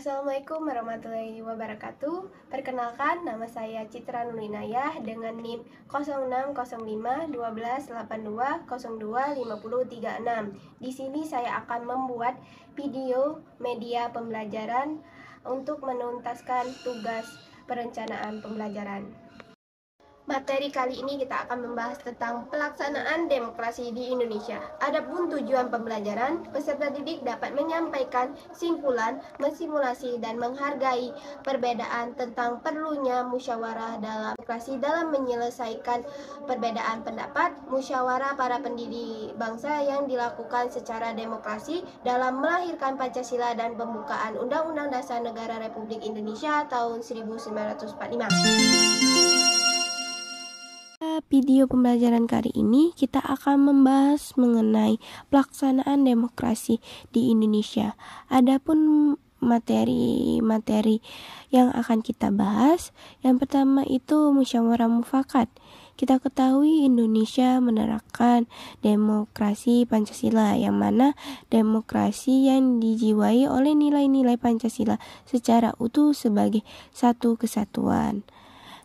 Assalamualaikum warahmatullahi wabarakatuh. Perkenalkan, nama saya Citra Nurinayah dengan NIM 06051282025036. Di sini saya akan membuat video media pembelajaran untuk menuntaskan tugas perencanaan pembelajaran. Materi kali ini kita akan membahas tentang pelaksanaan demokrasi di Indonesia. Adapun tujuan pembelajaran, peserta didik dapat menyampaikan simpulan, mensimulasi, dan menghargai perbedaan tentang perlunya musyawarah dalam demokrasi dalam menyelesaikan perbedaan pendapat, musyawarah para pendiri bangsa yang dilakukan secara demokrasi dalam melahirkan Pancasila dan pembukaan Undang-Undang Dasar Negara Republik Indonesia tahun 1945. Video pembelajaran kali ini kita akan membahas mengenai pelaksanaan demokrasi di Indonesia. Adapun materi-materi yang akan kita bahas, yang pertama itu musyawarah mufakat. Kita ketahui Indonesia menerapkan demokrasi Pancasila, yang mana demokrasi yang dijiwai oleh nilai-nilai Pancasila secara utuh sebagai satu kesatuan.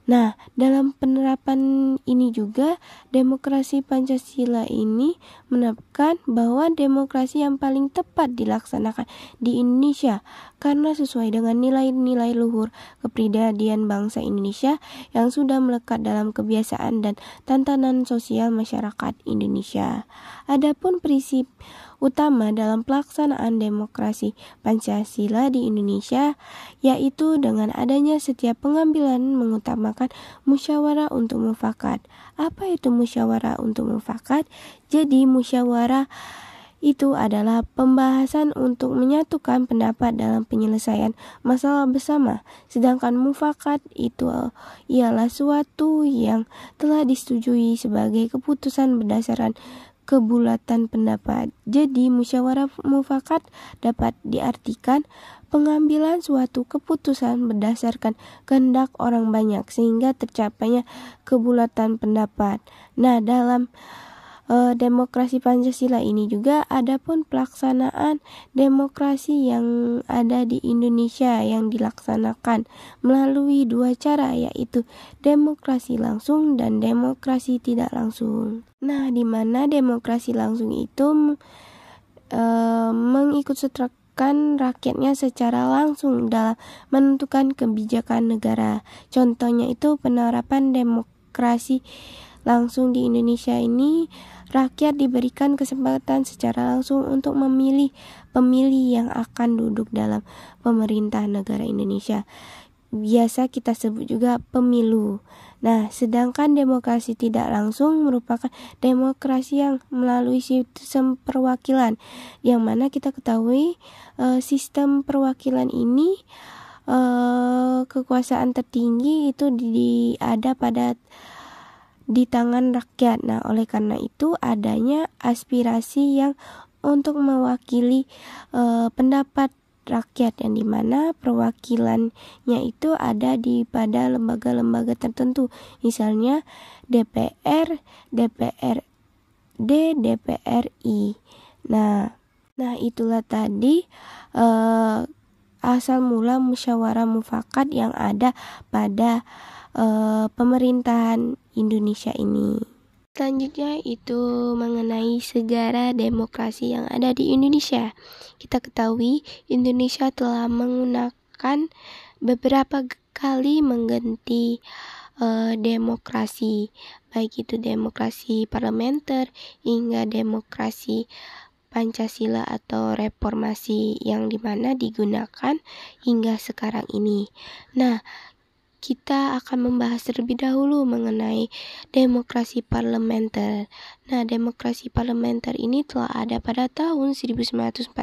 Nah, dalam penerapan ini juga demokrasi Pancasila ini menerapkan bahwa demokrasi yang paling tepat dilaksanakan di Indonesia karena sesuai dengan nilai-nilai luhur kepribadian bangsa Indonesia yang sudah melekat dalam kebiasaan dan tantangan sosial masyarakat Indonesia. Adapun prinsip utama dalam pelaksanaan demokrasi Pancasila di Indonesia yaitu dengan adanya setiap pengambilan mengutamakan musyawarah untuk mufakat. Apa itu musyawarah untuk mufakat? Jadi musyawarah itu adalah pembahasan untuk menyatukan pendapat dalam penyelesaian masalah bersama. Sedangkan mufakat itu ialah suatu yang telah disetujui sebagai keputusan berdasarkan kebulatan pendapat. Jadi musyawarah mufakat dapat diartikan pengambilan suatu keputusan berdasarkan kehendak orang banyak sehingga tercapainya kebulatan pendapat. Nah, dalam demokrasi Pancasila ini juga adapun pelaksanaan demokrasi yang ada di Indonesia yang dilaksanakan melalui dua cara, yaitu demokrasi langsung dan demokrasi tidak langsung. Nah, di mana demokrasi langsung itu mengikut sertakan rakyatnya secara langsung dalam menentukan kebijakan negara. Contohnya itu penerapan demokrasi langsung di Indonesia ini, rakyat diberikan kesempatan secara langsung untuk memilih pemilih yang akan duduk dalam pemerintah negara Indonesia. Biasa kita sebut juga pemilu. Nah, sedangkan demokrasi tidak langsung merupakan demokrasi yang melalui sistem perwakilan, yang mana kita ketahui sistem perwakilan ini kekuasaan tertinggi itu ada pada di tangan rakyat. Nah, oleh karena itu adanya aspirasi yang untuk mewakili pendapat rakyat, yang dimana perwakilannya itu ada di pada lembaga-lembaga tertentu, misalnya DPR, DPRD, DPRI. Nah itulah tadi asal mula musyawarah mufakat yang ada pada pemerintahan Indonesia ini. Selanjutnya itu mengenai sejarah demokrasi yang ada di Indonesia. Kita ketahui Indonesia telah menggunakan beberapa kali mengganti demokrasi, baik itu demokrasi parlementer hingga demokrasi Pancasila atau reformasi, yang dimana digunakan hingga sekarang ini. Nah, kita akan membahas terlebih dahulu mengenai demokrasi parlementer. Nah, demokrasi parlementer ini telah ada pada tahun 1945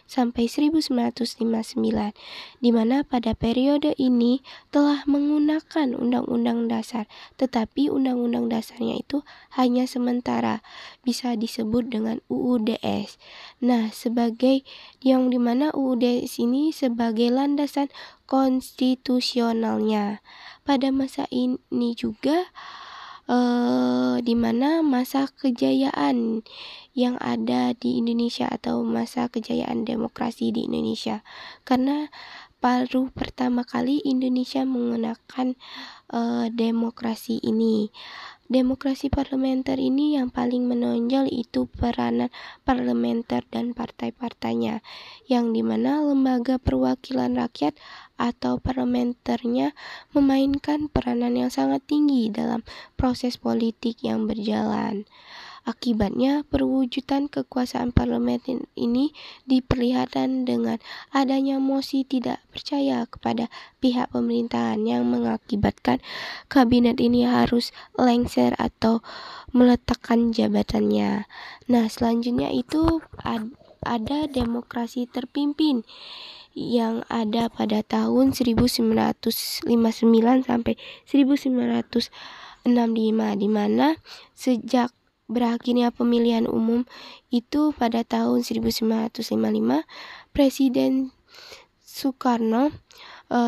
sampai 1959, di mana pada periode ini telah menggunakan Undang-Undang Dasar, tetapi Undang-Undang Dasarnya itu hanya sementara, bisa disebut dengan UUDS. Nah, sebagai yang dimana UUDS ini sebagai landasan konstitusionalnya. Pada masa ini juga di mana masa kejayaan yang ada di Indonesia atau masa kejayaan demokrasi di Indonesia, karena baru pertama kali Indonesia menggunakan demokrasi ini. Demokrasi parlementer ini yang paling menonjol itu peranan parlementer dan partai-partainya, yang dimana lembaga perwakilan rakyat atau parlementernya memainkan peranan yang sangat tinggi dalam proses politik yang berjalan. Akibatnya, perwujudan kekuasaan parlemen ini diperlihatkan dengan adanya mosi tidak percaya kepada pihak pemerintahan yang mengakibatkan kabinet ini harus lengser atau meletakkan jabatannya. Nah, selanjutnya itu ada demokrasi terpimpin yang ada pada tahun 1959 sampai 1965, di mana sejak berakhirnya pemilihan umum itu pada tahun 1955, Presiden Soekarno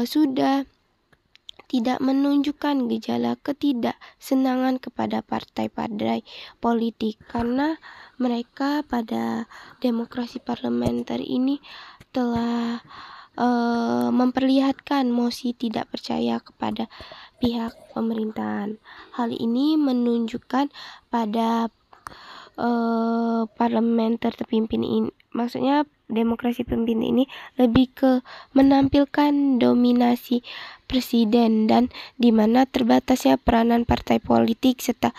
sudah tidak menunjukkan gejala ketidaksenangan kepada partai-partai politik, karena mereka pada demokrasi parlementer ini telah memperlihatkan mosi tidak percaya kepada pihak pemerintahan. Hal ini menunjukkan pada parlementer terpimpin ini, maksudnya demokrasi terpimpin ini lebih ke menampilkan dominasi presiden dan di mana terbatasnya peranan partai politik serta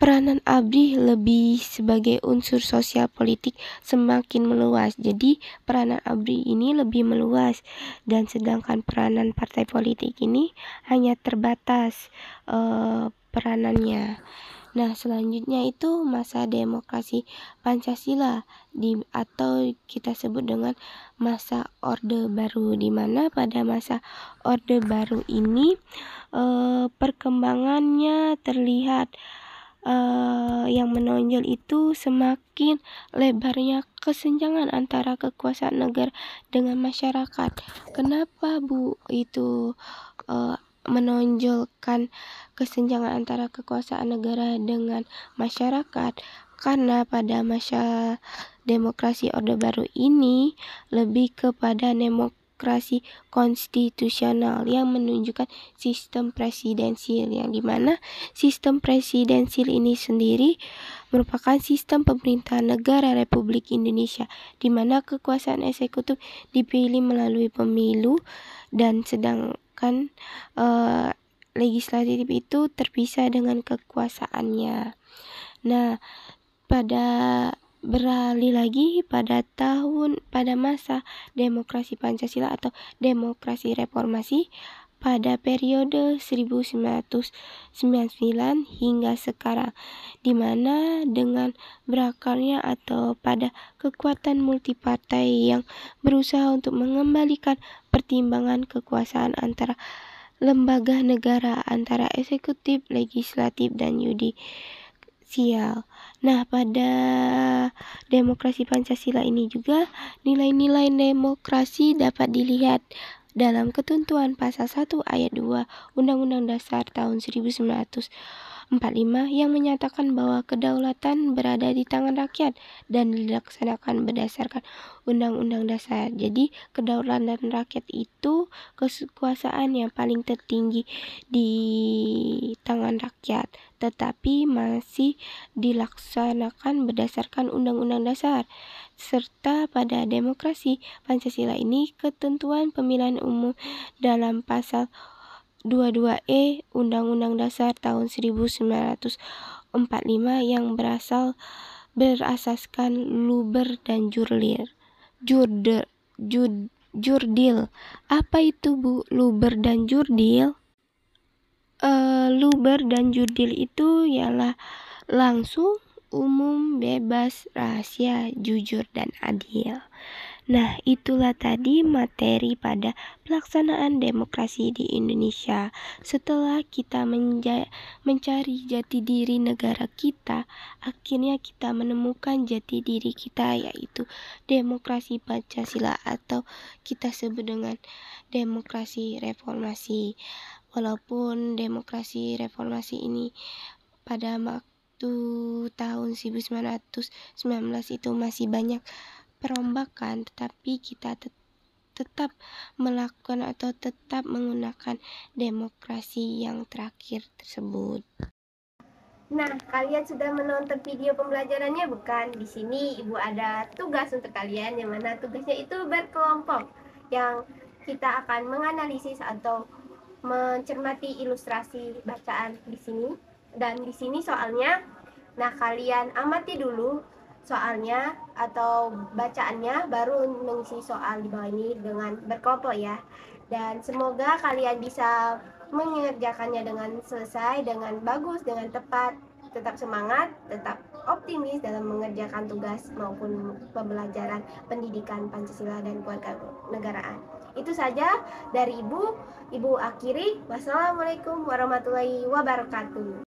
peranan ABRI lebih sebagai unsur sosial politik semakin meluas. Jadi peranan ABRI ini lebih meluas, dan sedangkan peranan partai politik ini hanya terbatas peranannya. Nah, selanjutnya itu masa demokrasi Pancasila atau kita sebut dengan masa Orde Baru, di mana pada masa Orde Baru ini perkembangannya terlihat yang menonjol itu semakin lebarnya kesenjangan antara kekuasaan negara dengan masyarakat. Kenapa itu menonjolkan kesenjangan antara kekuasaan negara dengan masyarakat? Karena pada masa demokrasi Orde Baru ini lebih kepada demokrasi konstitusional yang menunjukkan sistem presidensil, yang dimana sistem presidensil ini sendiri merupakan sistem pemerintahan negara Republik Indonesia, di mana kekuasaan eksekutif dipilih melalui pemilu dan sedangkan legislatif itu terpisah dengan kekuasaannya. Nah, beralih lagi pada masa demokrasi Pancasila atau demokrasi reformasi pada periode 1999 hingga sekarang, di mana dengan berakarnya atau pada kekuatan multipartai yang berusaha untuk mengembalikan pertimbangan kekuasaan antara lembaga negara, antara eksekutif, legislatif, dan yudisial. Nah, pada demokrasi Pancasila ini juga nilai-nilai demokrasi dapat dilihat dalam ketentuan pasal 1 ayat 2 Undang-Undang Dasar tahun 1945 yang menyatakan bahwa kedaulatan berada di tangan rakyat dan dilaksanakan berdasarkan Undang-Undang Dasar. Jadi, kedaulatan rakyat itu kekuasaan yang paling tertinggi di tangan rakyat, tetapi masih dilaksanakan berdasarkan Undang-Undang Dasar. Serta pada demokrasi Pancasila ini ketentuan pemilihan umum dalam pasal 22E Undang-Undang Dasar tahun 1945 yang berasaskan luber dan jurdil. Apa itu luber dan jurdil? Luber dan jurdil itu ialah langsung, umum, bebas, rahasia, jujur, dan adil. Nah, itulah tadi materi pada pelaksanaan demokrasi di Indonesia. Setelah kita mencari jati diri negara kita, akhirnya kita menemukan jati diri kita, yaitu demokrasi Pancasila atau kita sebut dengan demokrasi reformasi. Walaupun demokrasi reformasi ini pada waktu tahun 1919 itu masih banyak perombakan, tetapi kita tetap melakukan atau tetap menggunakan demokrasi yang terakhir tersebut. Nah, kalian sudah menonton video pembelajarannya bukan? Di sini Ibu ada tugas untuk kalian, yang mana tugasnya itu berkelompok, yang kita akan menganalisis atau mencermati ilustrasi bacaan di sini. Dan di sini soalnya, nah kalian amati dulu soalnya atau bacaannya, baru mengisi soal di bawah ini dengan berkelompok ya. Dan semoga kalian bisa mengerjakannya dengan selesai, dengan bagus, dengan tepat. Tetap semangat, tetap optimis dalam mengerjakan tugas maupun pembelajaran pendidikan Pancasila dan kewarganegaraan. Itu saja dari Ibu akhiri. Wassalamualaikum warahmatullahi wabarakatuh.